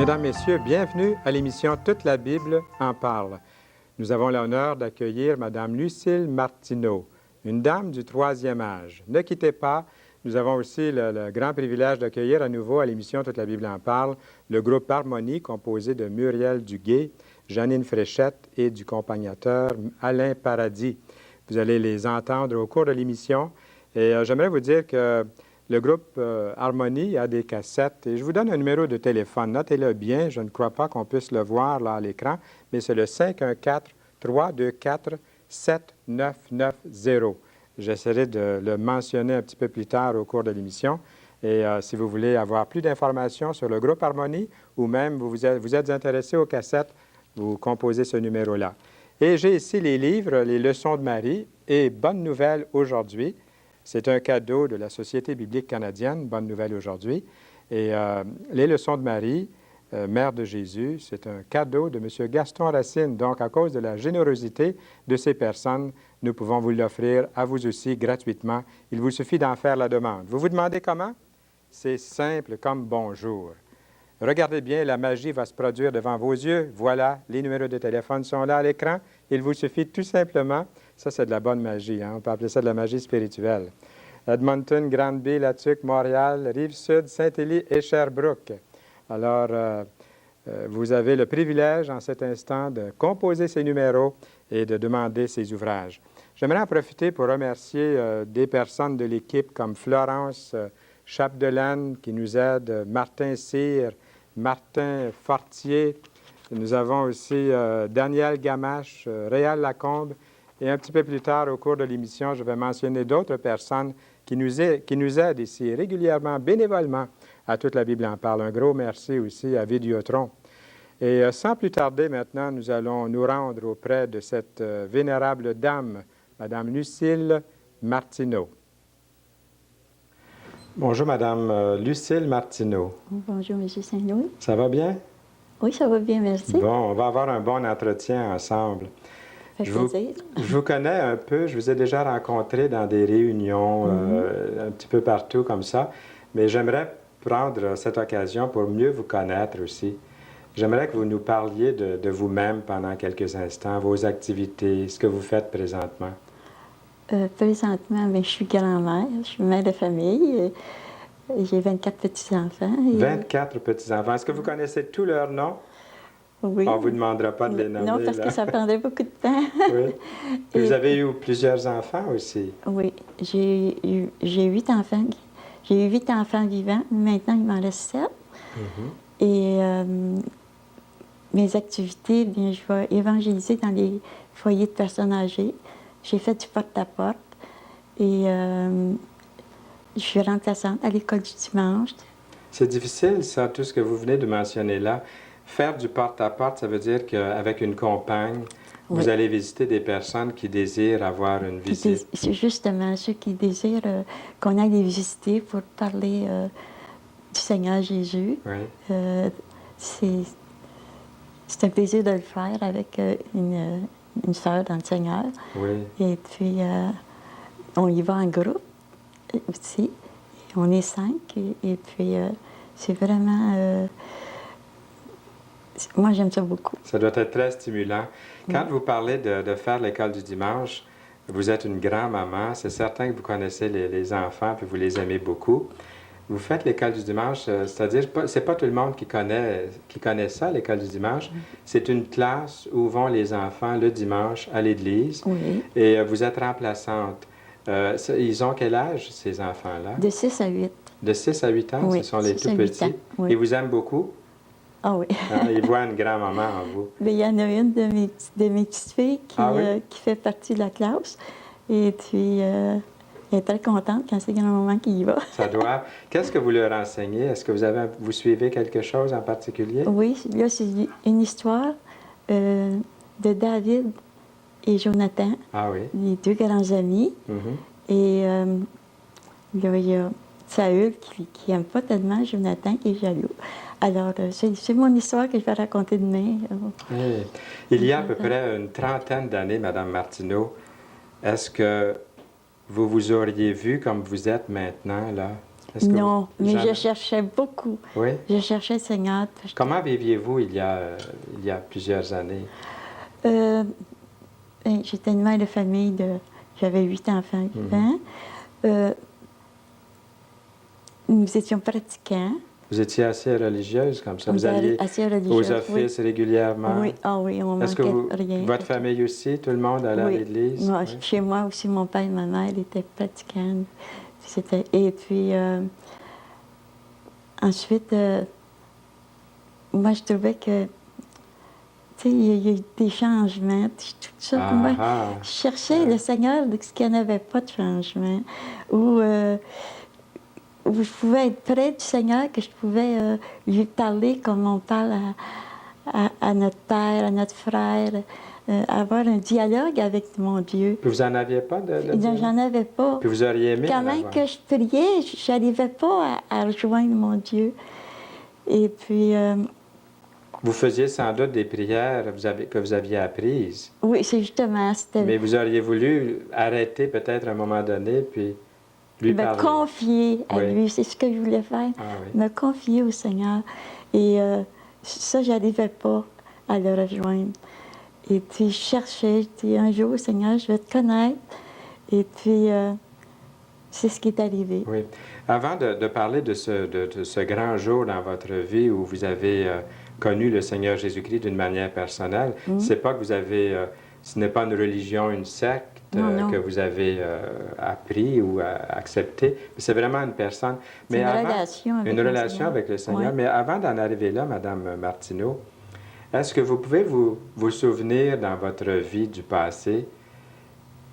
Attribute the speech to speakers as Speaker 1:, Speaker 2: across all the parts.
Speaker 1: Mesdames, Messieurs, bienvenue à l'émission Toute la Bible en parle. Nous avons l'honneur d'accueillir Mme Lucille Martineau, une dame du troisième âge. Ne quittez pas, nous avons aussi le grand privilège d'accueillir à nouveau à l'émission Toute la Bible en parle le groupe Harmonie composé de Muriel Duguay, Janine Fréchette et du accompagnateur Alain Paradis. Vous allez les entendre au cours de l'émission et j'aimerais vous dire que le groupe Harmonie a des cassettes et je vous donne un numéro de téléphone. Notez-le bien, je ne crois pas qu'on puisse le voir là à l'écran, mais c'est le 514-324-7990. J'essaierai de le mentionner un petit peu plus tard au cours de l'émission. Et si vous voulez avoir plus d'informations sur le groupe Harmonie ou même vous êtes intéressé aux cassettes, vous composez ce numéro-là. Et j'ai ici les livres, les leçons de Marie et Bonne nouvelle aujourd'hui. C'est un cadeau de la Société biblique canadienne, Bonne nouvelle aujourd'hui. Et les leçons de Marie, Mère de Jésus, c'est un cadeau de M. Gaston Racine. Donc, à cause de la générosité de ces personnes, nous pouvons vous l'offrir à vous aussi gratuitement. Il vous suffit d'en faire la demande. Vous vous demandez comment? C'est simple comme bonjour. Regardez bien, la magie va se produire devant vos yeux. Voilà, les numéros de téléphone sont là à l'écran. Il vous suffit tout simplement, ça c'est de la bonne magie, hein? On peut appeler ça de la magie spirituelle. Edmonton, Granby, Latuc, Montréal, Rive-Sud, Saint-Élie et Sherbrooke. Alors, vous avez le privilège en cet instant de composer ces numéros et de demander ces ouvrages. J'aimerais en profiter pour remercier des personnes de l'équipe comme Florence Chapdelaine qui nous aide, Martin Cyr, Martin Fortier. Nous avons aussi Daniel Gamache, Réal Lacombe. Et un petit peu plus tard, au cours de l'émission, je vais mentionner d'autres personnes qui nous aident ici régulièrement, bénévolement, à Toute la Bible en parle. Un gros merci aussi à Vidéotron. Et sans plus tarder maintenant, nous allons nous rendre auprès de cette vénérable dame, Mme Lucille Martineau. Bonjour, Mme Lucille Martineau.
Speaker 2: Bonjour, M. Saint-Louis.
Speaker 1: Ça va bien?
Speaker 2: Oui, ça va bien, merci.
Speaker 1: Bon, on va avoir un bon entretien ensemble.
Speaker 2: Ça fait plaisir.
Speaker 1: Je vous connais un peu, je vous ai déjà rencontré dans des réunions un petit peu partout comme ça, mais j'aimerais prendre cette occasion pour mieux vous connaître aussi. J'aimerais que vous nous parliez de vous-même pendant quelques instants, vos activités, ce que vous faites présentement.
Speaker 2: Présentement, bien, je suis grand-mère, je suis mère de famille. J'ai 24 petits-enfants.
Speaker 1: 24 petits-enfants. Est-ce que vous connaissez tous leurs noms?
Speaker 2: Oui.
Speaker 1: On ne vous demandera pas de les nommer.
Speaker 2: Non, parce que ça prendrait beaucoup de temps.
Speaker 1: Oui. Et vous avez eu plusieurs enfants aussi?
Speaker 2: Oui. J'ai eu 8 enfants. J'ai eu 8 enfants vivants. Maintenant, il m'en reste 7. Et mes activités, bien, je vais évangéliser dans les foyers de personnes âgées. J'ai fait du porte-à-porte. Et je suis remplaçante à l'école du dimanche. C'est
Speaker 1: difficile, ça, tout ce que vous venez de mentionner là. Faire du porte-à-porte, ça veut dire qu'avec une compagne, vous allez visiter des personnes qui désirent avoir une visite.
Speaker 2: C'est justement ceux qui désirent qu'on aille les visiter pour parler du Seigneur Jésus.
Speaker 1: Oui.
Speaker 2: C'est un plaisir de le faire avec une sœur dans le Seigneur.
Speaker 1: Oui.
Speaker 2: Et puis, on y va en groupe aussi. On est 5. Et puis, c'est vraiment... moi, j'aime ça beaucoup.
Speaker 1: Ça doit être très stimulant. Quand vous parlez de faire l'école du dimanche, vous êtes une grand-maman. C'est certain que vous connaissez les enfants puis vous les aimez beaucoup. Vous faites l'école du dimanche, c'est-à-dire, c'est pas tout le monde qui connaît ça, l'école du dimanche. C'est une classe où vont les enfants le dimanche à l'église.
Speaker 2: Oui.
Speaker 1: Et vous êtes remplaçante. Ils ont quel âge, ces enfants-là?
Speaker 2: De 6 à 8.
Speaker 1: De 6 à 8 ans,
Speaker 2: oui,
Speaker 1: ce sont les tout petits.
Speaker 2: Oui.
Speaker 1: Ils vous aiment beaucoup?
Speaker 2: Ah oui.
Speaker 1: Ils voient une grand-maman en vous.
Speaker 2: Bien, il y en a une de mes petites filles qui fait partie de la classe. Et puis, elle est très contente quand c'est grand-maman qui y va.
Speaker 1: Ça doit. Qu'est-ce que vous leur enseignez? Est-ce que vous suivez quelque chose en particulier?
Speaker 2: Oui, là, c'est une histoire de David et Jonathan.
Speaker 1: Ah oui.
Speaker 2: Les deux grands amis. Et là, il y a Saül qui n'aime pas tellement Jonathan, qui est jaloux. Alors, c'est mon histoire que je vais raconter demain.
Speaker 1: Oui. Il y a à peu près une trentaine d'années, Mme Martineau, est-ce que vous vous auriez vu comme vous êtes maintenant, là? Est-ce que
Speaker 2: Non,
Speaker 1: vous-
Speaker 2: mais
Speaker 1: jamais?
Speaker 2: je cherchais beaucoup.
Speaker 1: Oui.
Speaker 2: Je cherchais le Seigneur.
Speaker 1: Comment viviez-vous il y a plusieurs années?
Speaker 2: Euh, J'étais une mère de famille j'avais 8 enfants vivants. Nous étions pratiquants.
Speaker 1: Vous étiez assez religieuse comme ça?
Speaker 2: On
Speaker 1: Vous
Speaker 2: était
Speaker 1: alliez
Speaker 2: assez
Speaker 1: aux
Speaker 2: religieuse,
Speaker 1: offices régulièrement?
Speaker 2: Oui, ah oui, on
Speaker 1: Est-ce que
Speaker 2: manquait rien.
Speaker 1: votre famille aussi, tout le monde allait à
Speaker 2: Oui.
Speaker 1: l'église?
Speaker 2: Moi,
Speaker 1: Oui.
Speaker 2: chez moi aussi, mon père et ma mère étaient pratiquants. Et puis, ensuite, moi, je trouvais que, tu sais, il y a eu des changements, tout ça. Pour moi, je cherchais le Seigneur, ce qu'il n'y en avait pas de changement. Où je pouvais être près du Seigneur, que je pouvais lui parler comme on parle à notre père, à notre frère, avoir un dialogue avec mon Dieu.
Speaker 1: Puis vous n'en aviez pas de
Speaker 2: Non,
Speaker 1: dialogue?
Speaker 2: j'en avais pas.
Speaker 1: Puis vous auriez aimé
Speaker 2: Quand
Speaker 1: en
Speaker 2: même
Speaker 1: avoir?
Speaker 2: que je priais, je n'arrivais pas à rejoindre mon Dieu. Et puis,
Speaker 1: Vous faisiez sans doute des prières que vous aviez apprises,
Speaker 2: oui, c'est justement, c'était
Speaker 1: mais vous auriez voulu arrêter peut-être à un moment donné, puis lui
Speaker 2: me
Speaker 1: parler.
Speaker 2: confier à
Speaker 1: Oui.
Speaker 2: lui. C'est ce que je voulais faire,
Speaker 1: Ah oui.
Speaker 2: me confier au Seigneur. Et ça, j'arrivais pas à le rejoindre. Et puis, je cherchais, je dis, un jour, Seigneur, je vais te connaître. Et puis, c'est ce qui est arrivé.
Speaker 1: Oui. Avant de parler de ce grand jour dans votre vie où vous avez connu le Seigneur Jésus-Christ d'une manière personnelle, c'est pas que vous avez, ce n'est pas une religion, une secte
Speaker 2: Non.
Speaker 1: que vous avez appris ou accepté, mais c'est vraiment une personne.
Speaker 2: C'est une relation avec
Speaker 1: une
Speaker 2: le
Speaker 1: relation
Speaker 2: Seigneur.
Speaker 1: avec le Seigneur.
Speaker 2: Oui.
Speaker 1: Mais avant d'en arriver là, Madame Martineau, est-ce que vous pouvez vous souvenir dans votre vie du passé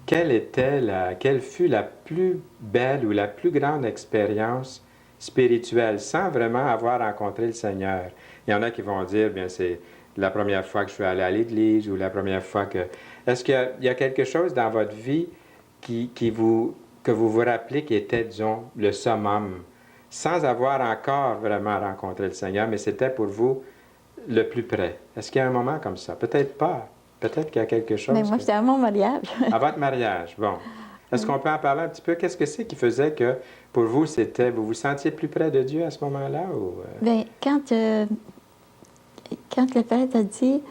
Speaker 1: quelle fut la plus belle ou la plus grande expérience spirituelle sans vraiment avoir rencontré le Seigneur? Il y en a qui vont dire, bien, c'est la première fois que je suis allé à l'église ou la première fois que... Est-ce qu'il y a quelque chose dans votre vie que vous vous rappelez qui était, disons, le summum, sans avoir encore vraiment rencontré le Seigneur, mais c'était pour vous le plus près? Est-ce qu'il y a un moment comme ça? Peut-être pas. Peut-être qu'il y a quelque chose.
Speaker 2: Mais moi, c'était à mon mariage.
Speaker 1: À votre mariage, bon. Est-ce qu'on peut en parler un petit peu? Qu'est-ce que c'est qui faisait que, pour vous, vous vous sentiez plus près de Dieu à ce moment-là? Ou...
Speaker 2: Bien, quand le prêtre a dit,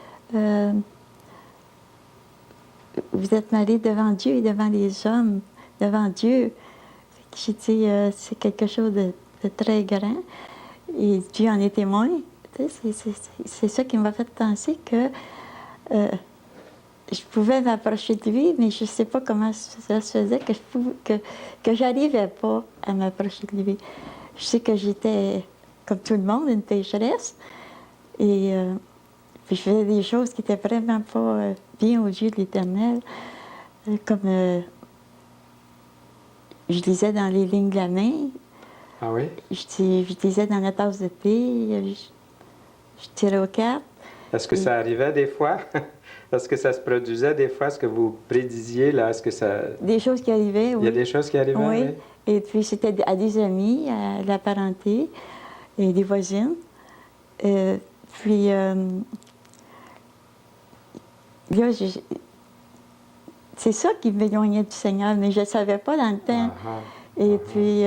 Speaker 2: vous êtes mariés devant Dieu et devant les hommes, devant Dieu, j'ai dit, c'est quelque chose de très grand. Et Dieu en est témoin. C'est ça qui m'a fait penser que je pouvais m'approcher de lui, mais je ne sais pas comment ça se faisait, que j'arrivais pas à m'approcher de lui. Je sais que j'étais, comme tout le monde, une pécheresse. Et puis je faisais des choses qui n'étaient vraiment pas bien aux yeux de l'Éternel. Comme je lisais dans les lignes de la main.
Speaker 1: Ah oui?
Speaker 2: Je lisais dans la tasse de thé. Je tirais aux cartes.
Speaker 1: Est-ce que ça arrivait des fois? Est-ce que ça se produisait des fois, ce que vous prédisiez, là? Est-ce que ça...
Speaker 2: Des choses qui arrivaient, oui.
Speaker 1: Il y a des choses qui arrivaient,
Speaker 2: oui.
Speaker 1: Oui.
Speaker 2: Et puis, c'était à des amis, à la parenté et des voisines. Puis, là, c'est ça qui m'éloignait du Seigneur, mais je ne savais pas dans le temps. Et puis,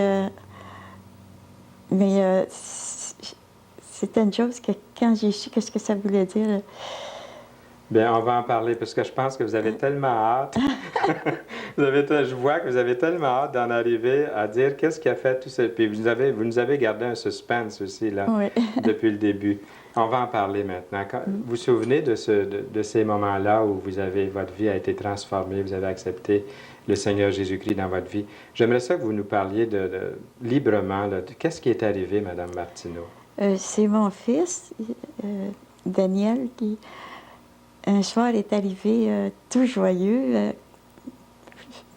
Speaker 2: mais c'était une chose que quand j'ai su qu'est-ce que ça voulait dire...
Speaker 1: Bien, on va en parler parce que je pense que vous avez tellement hâte. Je vois que vous avez tellement hâte d'en arriver à dire qu'est-ce qui a fait tout ça. Puis vous nous avez gardé un suspense aussi, là,
Speaker 2: Oui.
Speaker 1: depuis le début. On va en parler maintenant. Vous vous souvenez de ces moments-là où votre vie a été transformée, vous avez accepté le Seigneur Jésus-Christ dans votre vie. J'aimerais ça que vous nous parliez librement de qu'est-ce qui est arrivé, Mme Martineau.
Speaker 2: C'est mon fils, Daniel, qui... Un soir, est arrivé tout joyeux.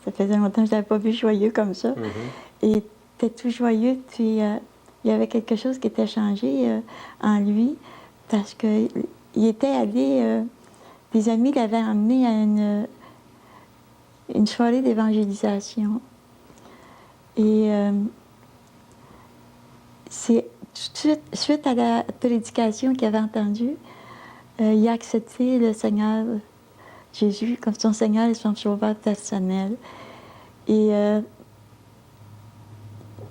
Speaker 2: Ça faisait longtemps que je n'avais pas vu joyeux comme ça. Et il était tout joyeux, puis il y avait quelque chose qui était changé en lui, parce qu'il était allé... des amis l'avaient emmené à une soirée d'évangélisation. Et c'est tout de suite à la prédication qu'il avait entendue, il a accepté le Seigneur Jésus comme son Seigneur et son sauveur personnel. Et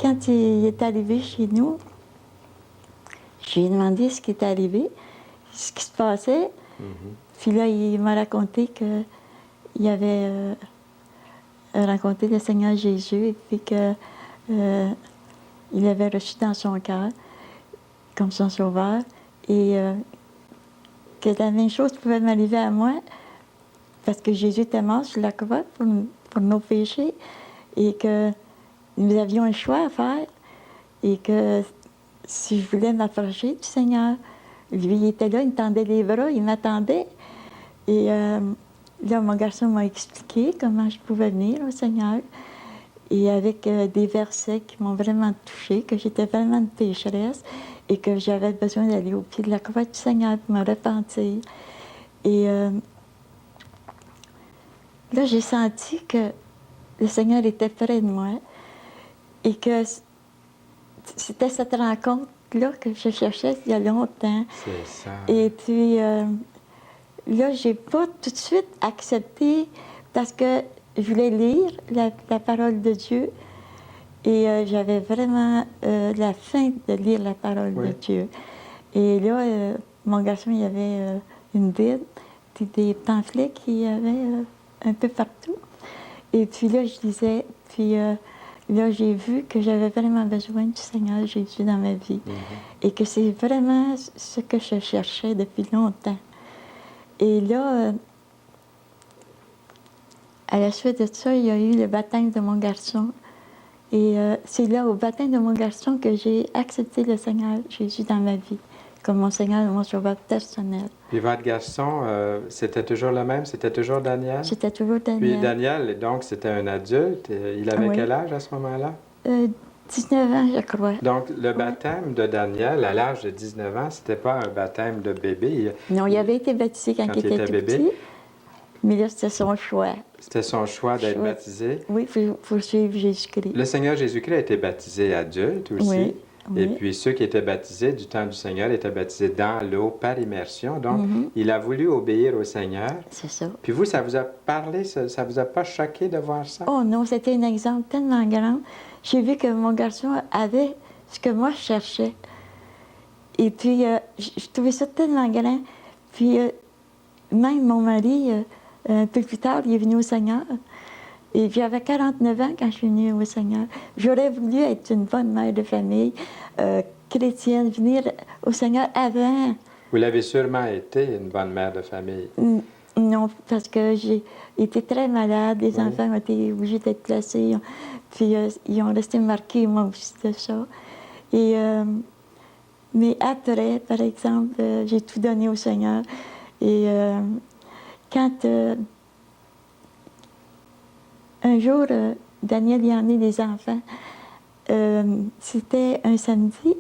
Speaker 2: quand il est arrivé chez nous, j'ai demandé ce qui est arrivé, ce qui se passait. Puis là, il m'a raconté qu'il avait rencontré le Seigneur Jésus et puis qu'il l'avait reçu dans son cœur comme son sauveur. Et que la même chose pouvait m'arriver à moi parce que Jésus était mort sur la croix pour nos péchés et que nous avions un choix à faire et que si je voulais m'approcher du Seigneur, lui, il était là, il me tendait les bras, il m'attendait. Et là, mon garçon m'a expliqué comment je pouvais venir au Seigneur. Et avec des versets qui m'ont vraiment touchée, que j'étais vraiment une pécheresse et que j'avais besoin d'aller au pied de la croix du Seigneur pour me repentir. Et là, j'ai senti que le Seigneur était près de moi et que c'était cette rencontre-là que je cherchais il y a longtemps.
Speaker 1: C'est ça.
Speaker 2: Et puis, là, j'ai pas tout de suite accepté parce que je voulais lire la parole de Dieu et j'avais vraiment la faim de lire la parole de Dieu. Et là, mon garçon, il y avait une Bible, puis des pamphlets qu'il y avait un peu partout. Et puis là, je lisais, puis là, j'ai vu que j'avais vraiment besoin du Seigneur Jésus dans ma vie et que c'est vraiment ce que je cherchais depuis longtemps. Et là, à la suite de ça, il y a eu le baptême de mon garçon. Et c'est là, au baptême de mon garçon, que j'ai accepté le Seigneur Jésus dans ma vie, comme mon Seigneur et mon Sauveur personnel.
Speaker 1: Puis votre garçon, c'était toujours le même? C'était toujours Daniel?
Speaker 2: C'était toujours Daniel.
Speaker 1: Puis Daniel, donc, c'était un adulte. Il avait quel âge à ce moment-là?
Speaker 2: 19 ans, je crois.
Speaker 1: Donc, le baptême de Daniel, à l'âge de 19 ans, c'était pas un baptême de bébé?
Speaker 2: Non, il avait été baptisé quand il était
Speaker 1: bébé.
Speaker 2: petit. Mais là, c'était son choix.
Speaker 1: C'était son choix d'être baptisé?
Speaker 2: Oui, pour suivre Jésus-Christ.
Speaker 1: Le Seigneur Jésus-Christ a été baptisé adulte aussi.
Speaker 2: Oui.
Speaker 1: Et puis ceux qui étaient baptisés du temps du Seigneur étaient baptisés dans l'eau par immersion. Donc, il a voulu obéir au Seigneur.
Speaker 2: C'est ça.
Speaker 1: Puis vous, ça vous a parlé, ça vous a pas choqué de voir ça?
Speaker 2: Oh non, c'était un exemple tellement grand. J'ai vu que mon garçon avait ce que moi je cherchais. Et puis, je trouvais ça tellement grand. Puis, même mon mari, un peu plus tard, il est venu au Seigneur. Et j'avais 49 ans quand je suis venue au Seigneur. J'aurais voulu être une bonne mère de famille, chrétienne, venir au Seigneur avant.
Speaker 1: Vous l'avez sûrement été, une bonne mère de famille.
Speaker 2: Non, parce que j'ai été très malade. Les enfants ont été obligés d'être placés. Puis ils ont resté marqués, moi aussi, de ça. Et, mais après, par exemple, j'ai tout donné au Seigneur. Et quand un jour, Daniel y a emmené des enfants, c'était un samedi,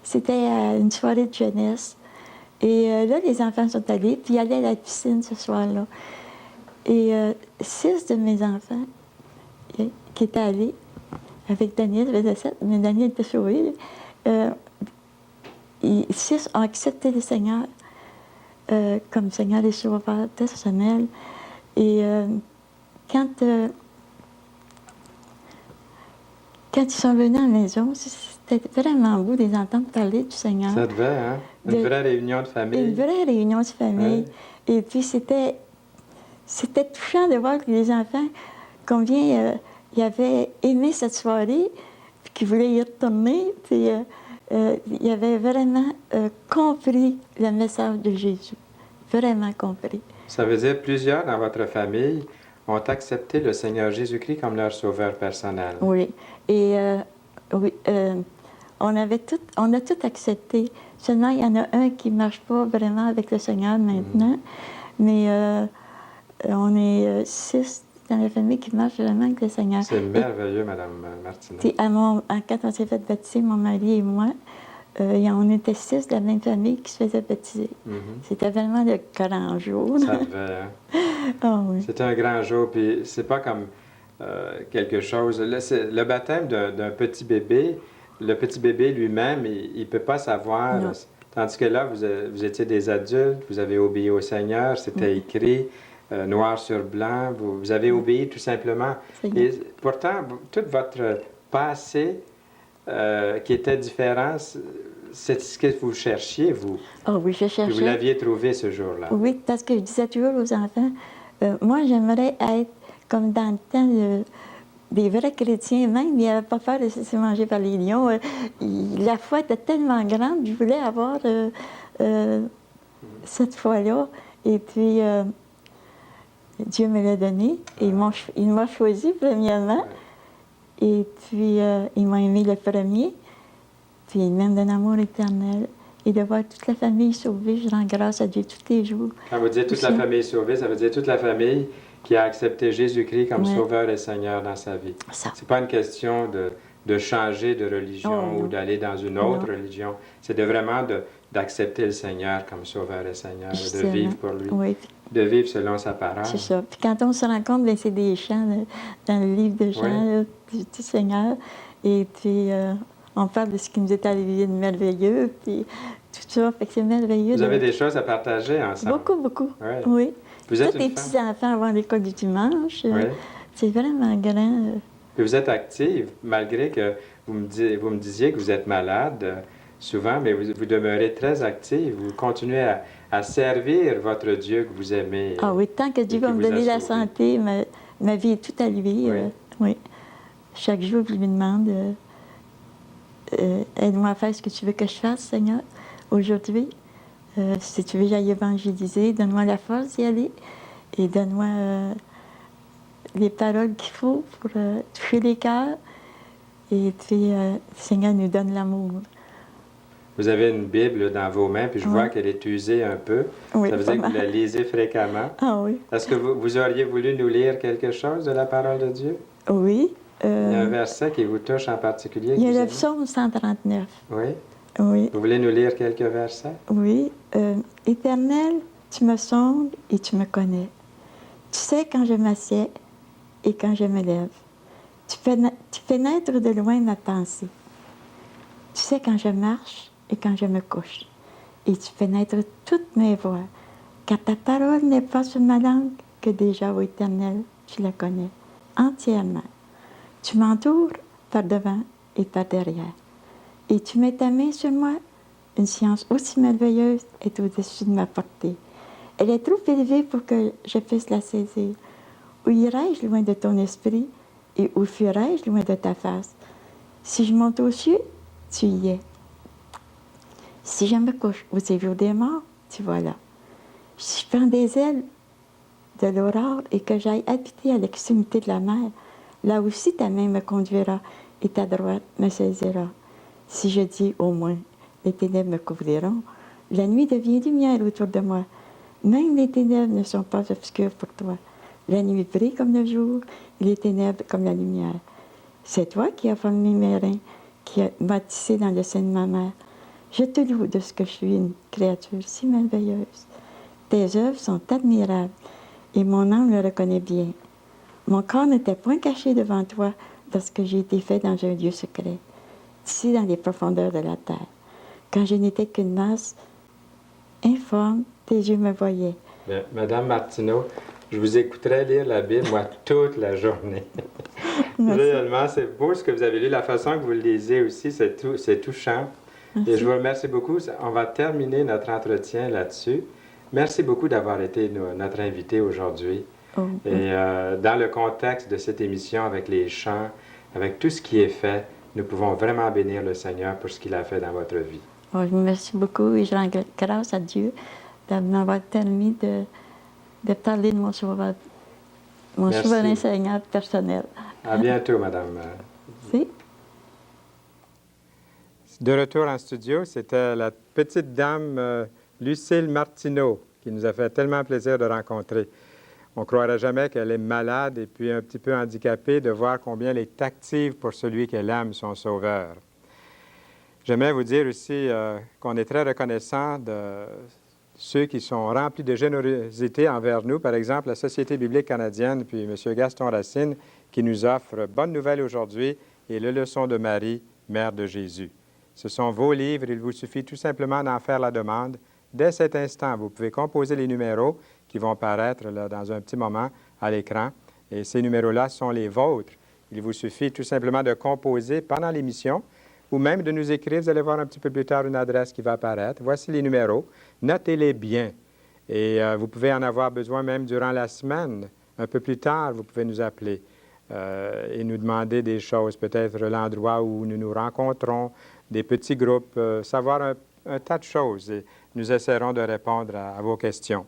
Speaker 2: c'était à une soirée de jeunesse. Et là, les enfants sont allés, puis ils allaient à la piscine ce soir-là. Et 6 de mes enfants qui étaient allés avec Daniel, il faisait 7, mais Daniel était sauvé. 6 ont accepté le Seigneur comme Seigneur et Sauveur personnel. Et quand ils sont venus à la maison, c'était vraiment beau de les entendre parler du Seigneur.
Speaker 1: Ça devait, hein? Une vraie réunion de famille.
Speaker 2: Une vraie réunion de famille. Et puis, c'était touchant de voir que les enfants, combien ils avaient aimé cette soirée, puis qu'ils voulaient y retourner. Puis, ils avaient vraiment compris le message de Jésus. Vraiment compris.
Speaker 1: Ça veut dire plusieurs dans votre famille ont accepté le Seigneur Jésus-Christ comme leur sauveur personnel.
Speaker 2: Oui. Et oui, on a tout accepté. Seulement, il y en a un qui ne marche pas vraiment avec le Seigneur maintenant. Mais on est 6 dans la famille qui marchent vraiment avec le Seigneur.
Speaker 1: C'est merveilleux, Mme Martineau.
Speaker 2: Puis quand on s'est fait baptiser, mon mari et moi, on était 6 de la même famille qui se faisaient baptiser. C'était vraiment le grand jour.
Speaker 1: Ça devait, hein?
Speaker 2: Oh, oui.
Speaker 1: C'était un grand jour, puis c'est pas comme quelque chose... Là, le baptême d'un petit bébé, le petit bébé lui-même, il ne peut pas savoir.
Speaker 2: Non.
Speaker 1: Tandis que là, vous étiez des adultes, vous avez obéi au Seigneur, c'était écrit, noir sur blanc, vous avez obéi tout simplement. Et pourtant, tout votre passé qui était différent, c'est ce que vous cherchiez, vous.
Speaker 2: Oh oui, je
Speaker 1: Puis
Speaker 2: cherchais.
Speaker 1: vous l'aviez trouvé ce jour-là.
Speaker 2: Oui, parce que je disais toujours aux enfants, moi, j'aimerais être comme dans le temps des vrais chrétiens même. Il n'y avait pas peur de se laisser manger par les lions. La foi était tellement grande, je voulais avoir cette foi-là. Et puis, Dieu me l'a donné. Et il m'a choisi, premièrement. Et puis, il m'a aimé le premier. Puis, il m'aime d'un amour éternel. Et de voir toute la famille sauvée, je rends grâce à Dieu tous les jours.
Speaker 1: Quand vous dites toute la famille sauvée, ça veut dire toute la famille qui a accepté Jésus-Christ comme Sauveur et Seigneur dans sa vie. Ce n'est pas une question de changer de religion ou d'aller dans une autre religion. C'est vraiment d'accepter le Seigneur comme Sauveur et Seigneur, de vivre pour lui, de vivre selon sa parole.
Speaker 2: C'est ça. Puis quand on se rend compte, bien, c'est des chants dans le livre de Jean du Seigneur. Et puis, on parle de ce qui nous est arrivé de merveilleux, puis tout ça, fait que c'est merveilleux.
Speaker 1: Vous avez des choses à partager ensemble?
Speaker 2: Beaucoup, beaucoup, oui.
Speaker 1: Vous êtes
Speaker 2: tous les petits-enfants avant l'école du dimanche, c'est vraiment grand.
Speaker 1: Puis vous êtes active, malgré que vous me disiez que vous êtes malade souvent, mais vous demeurez très active. Vous continuez à servir votre Dieu que vous aimez.
Speaker 2: Ah oui, tant que Dieu va me donner la santé, ma vie est toute à lui. Oui. Chaque jour, je lui demande... aide-moi à faire ce que tu veux que je fasse, Seigneur, aujourd'hui. Si tu veux que j'aille évangéliser, donne-moi la force d'y aller et donne-moi les paroles qu'il faut pour toucher les cœurs. Et puis, le Seigneur nous donne l'amour.
Speaker 1: Vous avez une Bible dans vos mains, puis je vois qu'elle est usée un peu.
Speaker 2: Oui,
Speaker 1: ça veut dire que vous la lisez fréquemment.
Speaker 2: Ah oui.
Speaker 1: Est-ce que vous auriez voulu nous lire quelque chose de la parole de Dieu?
Speaker 2: Oui.
Speaker 1: Il y a un verset qui vous touche en particulier?
Speaker 2: Il y a le psaume 139.
Speaker 1: Oui?
Speaker 2: Oui.
Speaker 1: Vous voulez nous lire quelques versets?
Speaker 2: Oui. Éternel, tu me sondes et tu me connais. Tu sais quand je m'assieds et quand je me lève. Tu fais naître de loin ma pensée. Tu sais quand je marche et quand je me couche. Et tu fais naître toutes mes voix. Car ta parole n'est pas sur ma langue, que déjà, ô Éternel, tu la connais entièrement. Tu m'entoures par devant et par derrière. Et tu mets ta main sur moi. Une science aussi merveilleuse est au-dessus de ma portée. Elle est trop élevée pour que je puisse la saisir. Où irai-je loin de ton esprit et où fuirai-je loin de ta face? Si je monte aux cieux, tu y es. Si je me couche au séjour des morts, tu vois là. Si je prends des ailes de l'aurore et que j'aille habiter à l'extrémité de la mer, là aussi ta main me conduira et ta droite me saisira. Si je dis au moins, les ténèbres me couvriront, la nuit devient lumière autour de moi. Même les ténèbres ne sont pas obscures pour toi. La nuit brille comme le jour et les ténèbres comme la lumière. C'est toi qui as formé mes reins, qui m'as tissé dans le sein de ma mère. Je te loue de ce que je suis une créature si merveilleuse. Tes œuvres sont admirables et mon âme le reconnaît bien. Mon corps n'était point caché devant toi lorsque j'ai été fait dans un lieu secret, ici dans les profondeurs de la terre. Quand je n'étais qu'une masse informe, tes yeux me voyaient.
Speaker 1: Bien, Madame Martineau, je vous écouterais lire la Bible, moi, toute la journée. Réellement, c'est beau ce que vous avez lu, la façon que vous le lisez aussi, c'est touchant. Merci. Et je vous remercie beaucoup. On va terminer notre entretien là-dessus. Merci beaucoup d'avoir été notre invité aujourd'hui. Et dans le contexte de cette émission, avec les chants, avec tout ce qui est fait, nous pouvons vraiment bénir le Seigneur pour ce qu'il a fait dans votre vie.
Speaker 2: Je vous remercie beaucoup et je rends grâce à Dieu de m'avoir permis de parler de mon souverain Seigneur personnel.
Speaker 1: À bientôt, Madame.
Speaker 2: Merci.
Speaker 1: De retour en studio, c'était la petite dame Lucille Martineau qui nous a fait tellement plaisir de rencontrer. On ne croirait jamais qu'elle est malade et puis un petit peu handicapée, de voir combien elle est active pour celui qu'elle aime, son Sauveur. J'aimerais vous dire aussi qu'on est très reconnaissant de ceux qui sont remplis de générosité envers nous. Par exemple, la Société biblique canadienne, puis M. Gaston Racine, qui nous offre Bonne Nouvelle aujourd'hui et Le Leçon de Marie, Mère de Jésus. Ce sont vos livres, il vous suffit tout simplement d'en faire la demande. Dès cet instant, vous pouvez composer les numéros qui vont paraître là, dans un petit moment à l'écran. Et ces numéros-là sont les vôtres. Il vous suffit tout simplement de composer pendant l'émission. ou même de nous écrire. Vous allez voir un petit peu plus tard une adresse qui va apparaître. Voici les numéros. Notez-les bien. Et vous pouvez en avoir besoin même durant la semaine. Un peu plus tard, vous pouvez nous appeler et nous demander des choses, peut-être l'endroit où nous nous rencontrons, des petits groupes, savoir un tas de choses. Et nous essaierons de répondre à vos questions.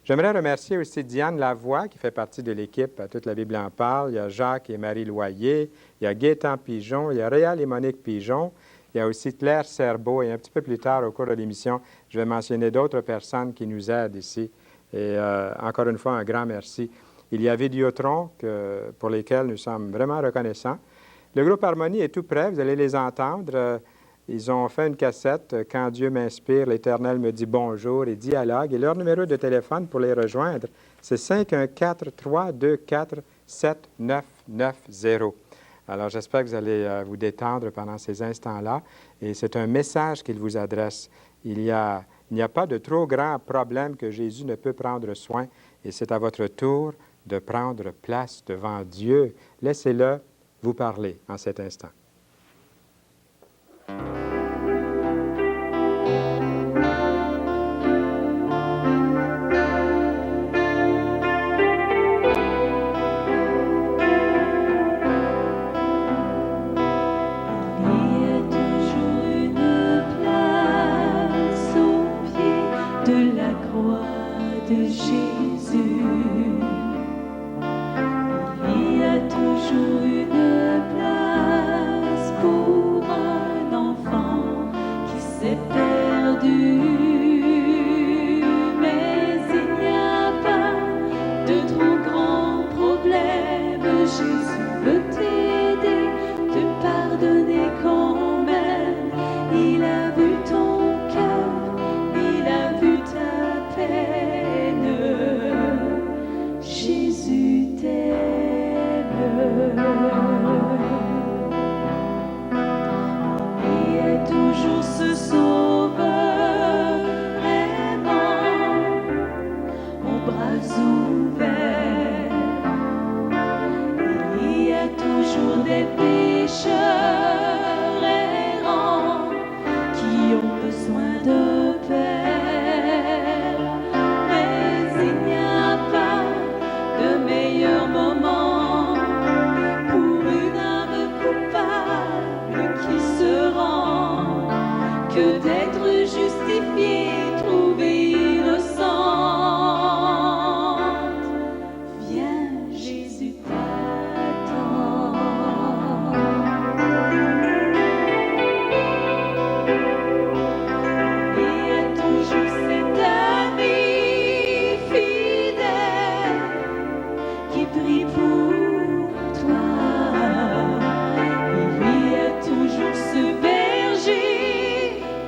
Speaker 1: J'aimerais remercier aussi Diane Lavoie, qui fait partie de l'équipe à Toute la Bible en parle. Il y a Jacques et Marie Loyer, il y a Gaétan Pigeon, il y a Réal et Monique Pigeon, il y a aussi Claire Serbeau, et un petit peu plus tard, au cours de l'émission, je vais mentionner d'autres personnes qui nous aident ici. Et encore une fois, un grand merci. Il y a Vidéotron, pour lesquels nous sommes vraiment reconnaissants. Le groupe Harmonie est tout prêt, vous allez les entendre. Ils ont fait une cassette « Quand Dieu m'inspire, l'Éternel me dit bonjour » et « Dialogue ». Et leur numéro de téléphone pour les rejoindre, c'est 514-324-7990. Alors, j'espère que vous allez vous détendre pendant ces instants-là. Et c'est un message qu'il vous adresse. Il n'y a pas de trop grand problème que Jésus ne peut prendre soin. Et c'est à votre tour de prendre place devant Dieu. Laissez-le vous parler en cet instant.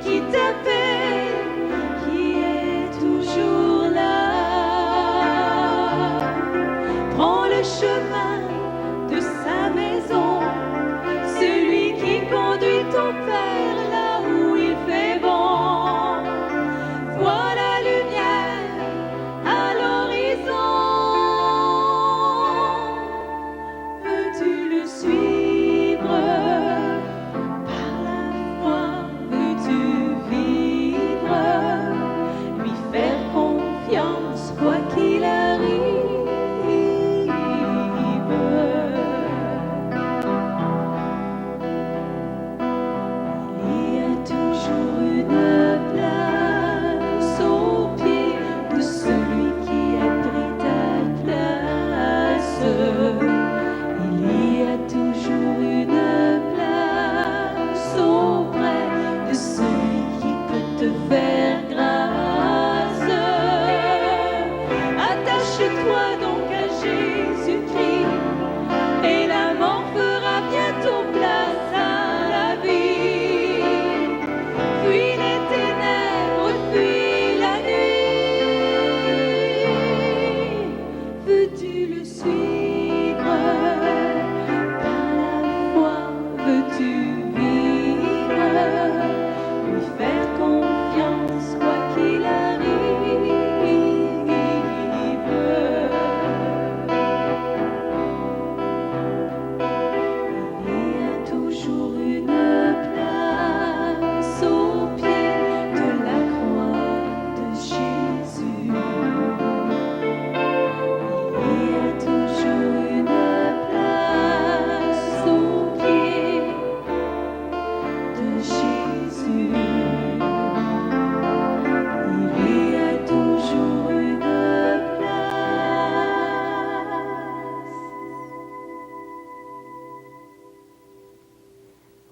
Speaker 3: Qui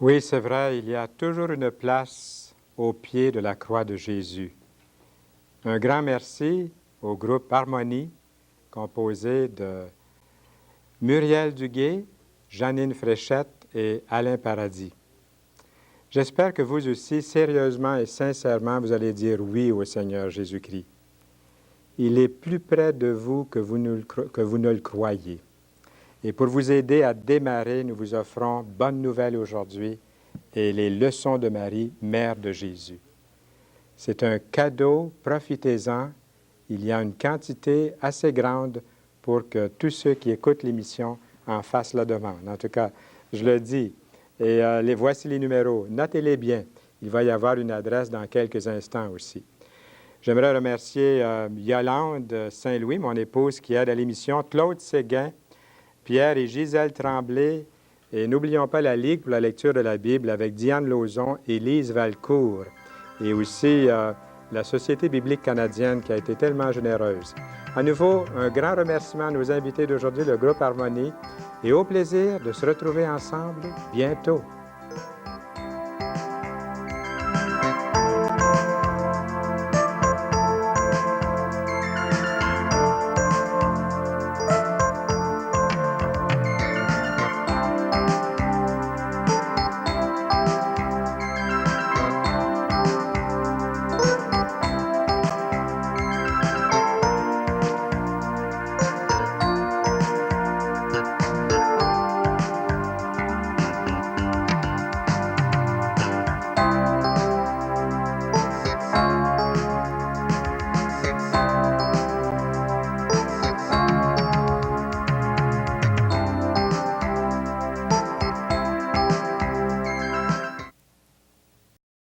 Speaker 1: Oui, c'est vrai, il y a toujours une place au pied de la croix de Jésus. Un grand merci au groupe Harmonie, composé de Muriel Duguay, Janine Fréchette et Alain Paradis. J'espère que vous aussi, sérieusement et sincèrement, vous allez dire oui au Seigneur Jésus-Christ. Il est plus près de vous que vous ne le croyez. Et pour vous aider à démarrer, nous vous offrons Bonne Nouvelle aujourd'hui et les leçons de Marie, Mère de Jésus. C'est un cadeau, profitez-en. Il y a une quantité assez grande pour que tous ceux qui écoutent l'émission en fassent la demande. En tout cas, je le dis. Et voici les numéros. Notez-les bien. Il va y avoir une adresse dans quelques instants aussi. J'aimerais remercier Yolande Saint-Louis, mon épouse, qui aide à l'émission, Claude Séguin, Pierre et Gisèle Tremblay. Et n'oublions pas la Ligue pour la lecture de la Bible avec Diane Lauzon et Lise Valcourt. Et aussi la Société biblique canadienne qui a été tellement généreuse. À nouveau, un grand remerciement à nos invités d'aujourd'hui, le groupe Harmonie, et au plaisir de se retrouver ensemble bientôt.